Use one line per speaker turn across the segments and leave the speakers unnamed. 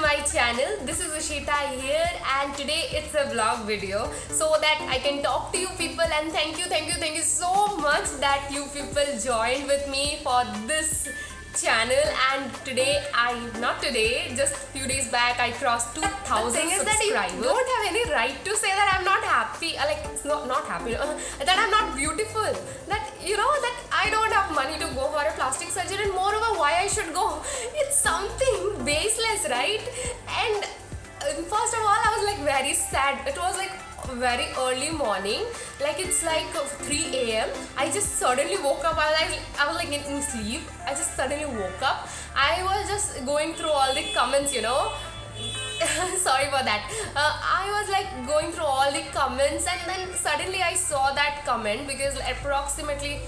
my channel. This is Ushita here, and today it's a vlog video so that I can talk to you people, and thank you so much that you people joined with me for this channel. And today, just a few days back, I crossed 2,000 subscribers. That you don't have any right to say that I'm not happy, not happy, that I'm not beautiful, that that I don't have money to go for a plastic surgery, and moreover why I should go. It's something baseless, right? And first of all, I was like very sad. It was like very early morning, like it's like 3 a.m. I just suddenly woke up. I was like in sleep. I just suddenly woke up. I was just going through all the comments, sorry for that. I was like going through all the comments, and then suddenly I saw that comment, because approximately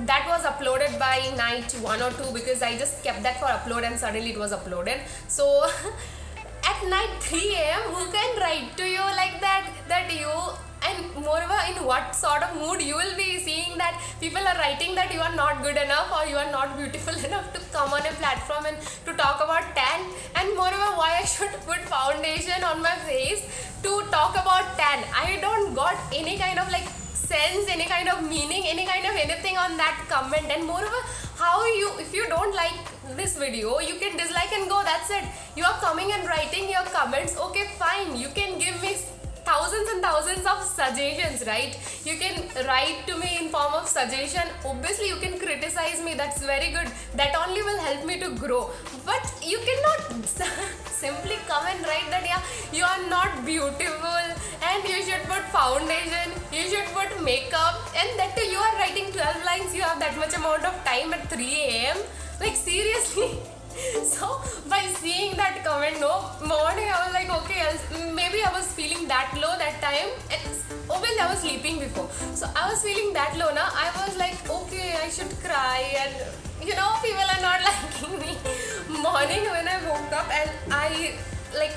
that was uploaded by night 1 or 2, because I just kept that for upload and suddenly it was uploaded. So at night 3 a.m. who can write to you like that you, and moreover in what sort of mood you will be seeing that people are writing that you are not good enough or you are not beautiful enough to come on a platform and to talk about tan, and moreover why I should put foundation on my face to talk about tan. I don't got any kind of like sense, any kind of meaning, any kind of anything on that comment. And moreover, if you don't like this video, you can dislike and go, that's it. You are coming and writing your comments, okay fine, you can give me thousands and thousands of suggestions, right? You can write to me in form of suggestion. Obviously you can criticize me, that's very good, that only will help me to grow. But you cannot simply come and write that yeah, you are not beautiful and you should put foundation, you should put makeup, and that too you are writing 12 lines. You have that much amount of time at 3 a.m. like seriously. So by seeing that comment, no morning, I was like, okay, maybe I was feeling that low that time. Obviously I was sleeping before, so I was feeling that low now. I was like, okay, I should cry, and people are not liking me. Morning when I woke up and I like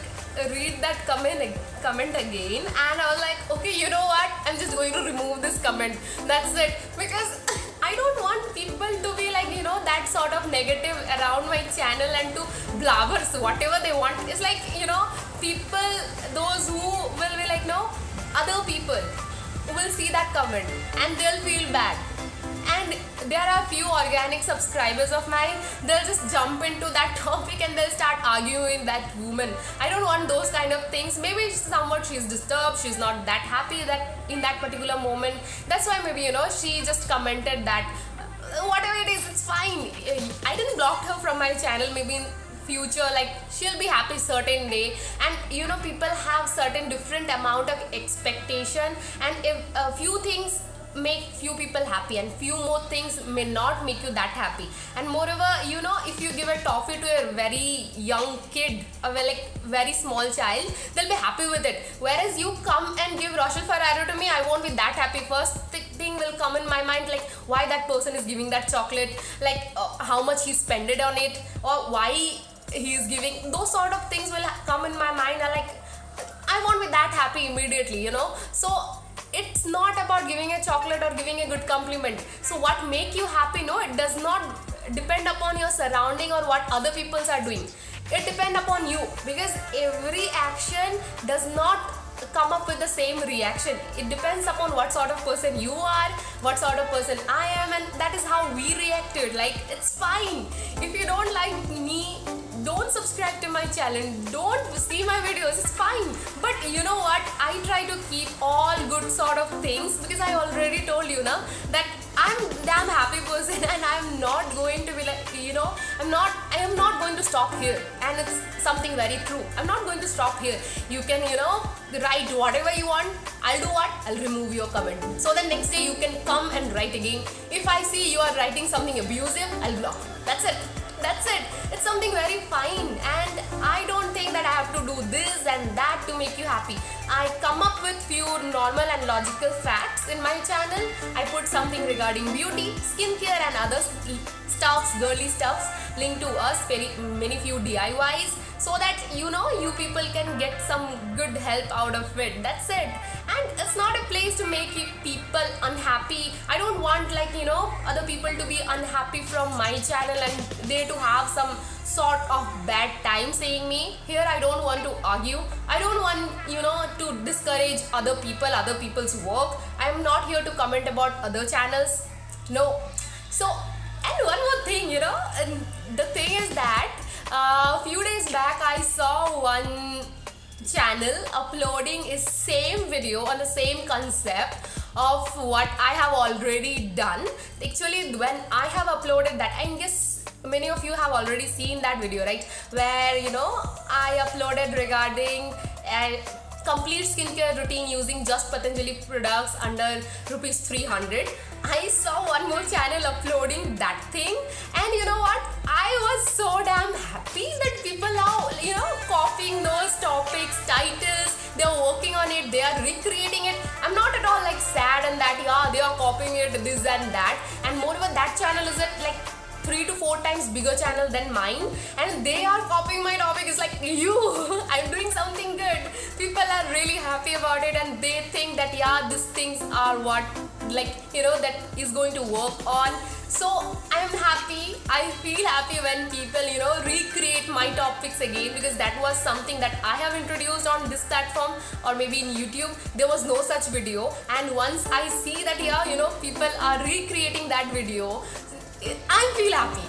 read that comment again, and I was like, okay, you know what, I'm just going to remove this comment, that's it, because I don't want people to be like that sort of negative around my channel and to blabbers whatever they want. It's like people, those who will be like other people will see that comment and they'll feel bad. And there are few organic subscribers of mine, they'll just jump into that topic and they'll start arguing that woman. I don't want those kind of things. Maybe somewhat she's disturbed, she's not that happy that in that particular moment. That's why maybe she just commented that. Whatever it is, it's fine. I didn't block her from my channel. Maybe in future, like she'll be happy certain day. And people have certain different amount of expectation, and if a few things make few people happy and few more things may not make you that happy. And moreover, if you give a toffee to a very young kid, a very small child, they'll be happy with it. Whereas you come and give Rochelle Ferrero to me, I won't be that happy. First thing will come in my mind, like why that person is giving that chocolate, like how much he spent it on it, or why he is giving. Those sort of things will come in my mind, and like I won't be that happy immediately, So it's not about giving a chocolate or giving a good compliment. So what make you happy? No, it does not depend upon your surrounding or what other people are doing. It depends upon you, because every action does not come up with the same reaction. It depends upon what sort of person you are, what sort of person I am, and that is how we reacted. Like it's fine. If you don't like me, don't subscribe to my channel, don't see my videos, it's fine. But you know what, I try to keep all good sort of things, because I already told you now that I'm damn happy person, and I'm not going to be like I am not going to stop here. And it's something very true, I'm not going to stop here. You can write whatever you want. I'll do what? I'll remove your comment, so the next day you can come and write again. If I see you are writing something abusive, I'll block. That's it. It's something very fine, and I don't think that I have to do this and that to make you happy. I come up with few normal and logical facts in my channel. I put something regarding beauty, skincare and other stuffs, girly stuffs linked to us, many few DIYs, so that you know you people can get some good help out of it. That's it. And it's not a place to make people unhappy. I don't want, like, you know, other people to be unhappy from my channel and they to have some sort of bad time seeing me. Here I don't want to argue. I don't want, you know, to discourage other people, other people's work. I'm not here to comment about other channels. No. So, and one more thing, you know, and the thing is that a few days back I saw one channel uploading a same video on the same concept of what I have already done. Actually, when I have uploaded that, I guess many of you have already seen that video, right? Where, you know, I uploaded regarding a complete skincare routine using just Patanjali products under rupees 300. I saw one more channel uploading that thing, and you know what? I was so damn happy that people are, you know, copying those topics, titles, they're working on it, they are recreating it. I'm not at all like sad and that, yeah, they are copying it, this and that. And moreover, that channel is at like 3 to 4 times bigger channel than mine, and they are copying my topic. It's like, you, I'm doing something good. People are really happy about it, and they think that, yeah, these things are what, like, you know, that is going to work on. So I'm happy. I feel happy when people, you know, recreate my topics again, because that was something that I have introduced on this platform, or maybe in YouTube. There was no such video, and once I see that, yeah, you know, people are recreating that video, I feel happy.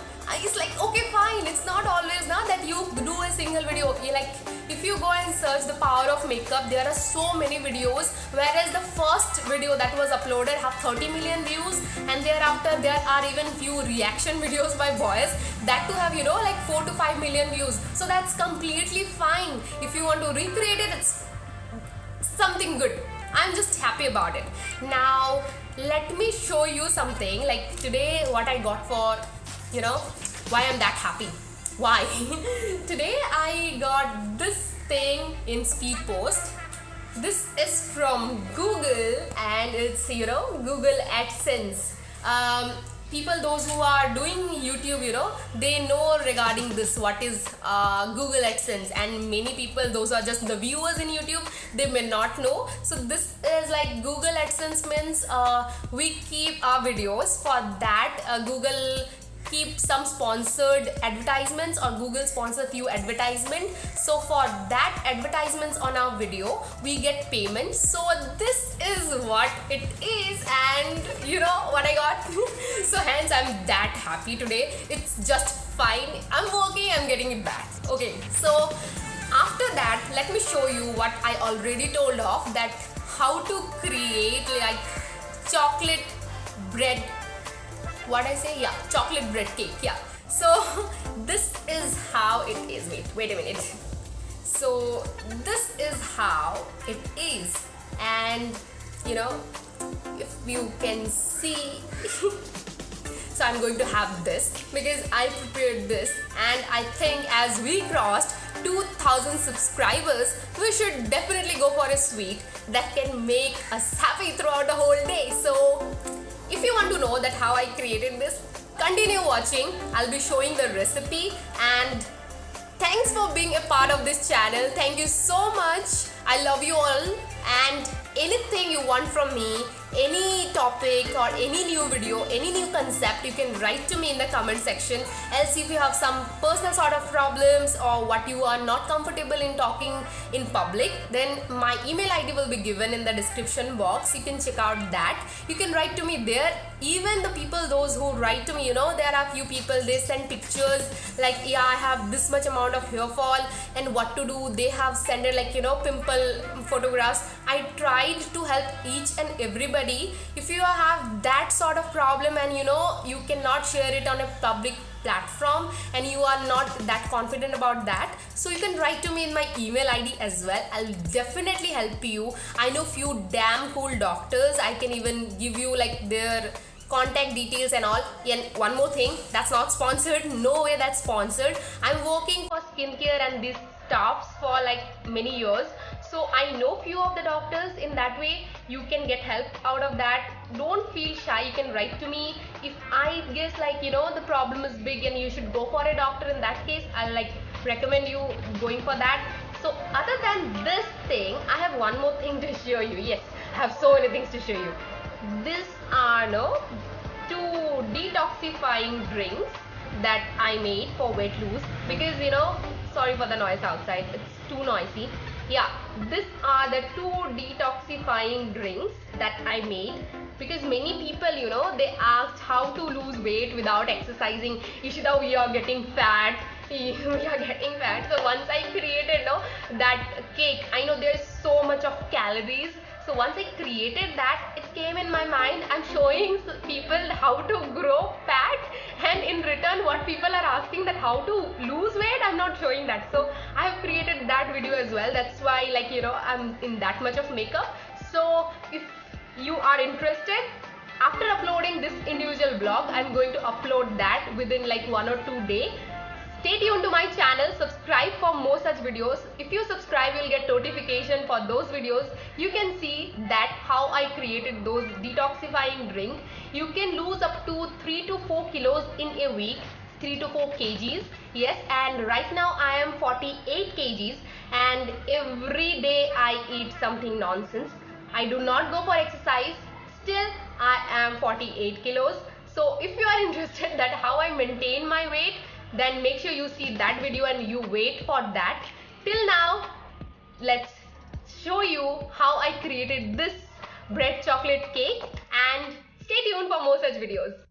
It's like, okay, fine, it's not always now that you do a single video. Like, if you go and search the power of makeup, there are so many videos, whereas the first video that was uploaded have 30 million views, and thereafter there are even few reaction videos by boys that to have, you know, like 4 to 5 million views. So that's completely fine. If you want to recreate it, it's something good. I'm just happy about it. Now let me show you something. Like today, what I got for, you know, why I'm that happy. Why? Today I got this thing in Speed Post. This is from Google, and it's, you know, Google AdSense. People, those who are doing YouTube, you know, they know regarding this, what is Google AdSense, and many people, those are just the viewers in YouTube, they may not know. So this is like Google AdSense means we keep our videos. For that, Google keep some sponsored advertisements, or Google sponsor few advertisement. So for that advertisements on our video, we get payment. So this is what it is, and you know what I got. So hence I'm that happy today. It's just fine. I'm working, I'm getting it back. Okay, so after that, let me show you what I already told of, that how to create like chocolate bread, what I say, yeah, chocolate bread cake, yeah. So this is how it is. Wait a minute. So this is how it is, and you know, if you can see. So I'm going to have this because I prepared this, and I think as we crossed 2,000 subscribers, we should definitely go for a sweet that can make us happy throughout the whole day. So if you want to know that how I created this, continue watching. I'll be showing the recipe, and thanks for being a part of this channel. Thank you so much. I love you all, and anything you want from me, any topic or any new video, any new concept, you can write to me in the comment section. Else, if you have some personal sort of problems or what you are not comfortable in talking in public, then my email ID will be given in the description box. You can check out that. You can write to me there. Even the people, those who write to me, you know, there are few people, they send pictures like, yeah, I have this much amount of hair fall and what to do. They have sent it like, you know, pimple photographs. I tried to help each and everybody. If you have that sort of problem and you know you cannot share it on a public platform and you are not that confident about that, so you can write to me in my email ID as well. I'll definitely help you. I know few damn cool doctors. I can even give you like their contact details and all. And one more thing, that's not sponsored. No way that's sponsored. I'm working for skincare and these stuffs for like many years, so I know few of the doctors. In that way you can get help out of that. don't feel shy. You can write to me. If I guess like the problem is big and you should go for a doctor, in that case I'll like recommend you going for that. So other than this thing, I have one more thing to show you. Yes, I have so many things to show you. These are two detoxifying drinks that I made for weight loss, because sorry for the noise outside, it's too noisy. Yeah, these are the two detoxifying drinks that I made, because many people they asked how to lose weight without exercising. Ishita, we are getting fat. We are getting fat. So once I created that cake, I know there's so much of calories. So once I created that, it came in my mind, I'm showing people how to grow fat, and in return what people are asking that how to lose weight, I'm not showing that. So I have created that video as well. That's why like I'm in that much of makeup. So if you are interested, after uploading this individual vlog, I'm going to upload that within like 1 or 2 days. Stay tuned to my channel, subscribe for more such videos. If you subscribe, you'll get notification for those videos. You can see that how I created those detoxifying drink. You can lose up to 3 to 4 kilos in a week, 3 to 4 kgs. Yes, and right now I am 48 kgs, and every day I eat something nonsense. I do not go for exercise, still I am 48 kilos. So if you are interested that how I maintain my weight, then make sure you see that video and you wait for that. Till now, let's show you how I created this bread chocolate cake, and stay tuned for more such videos.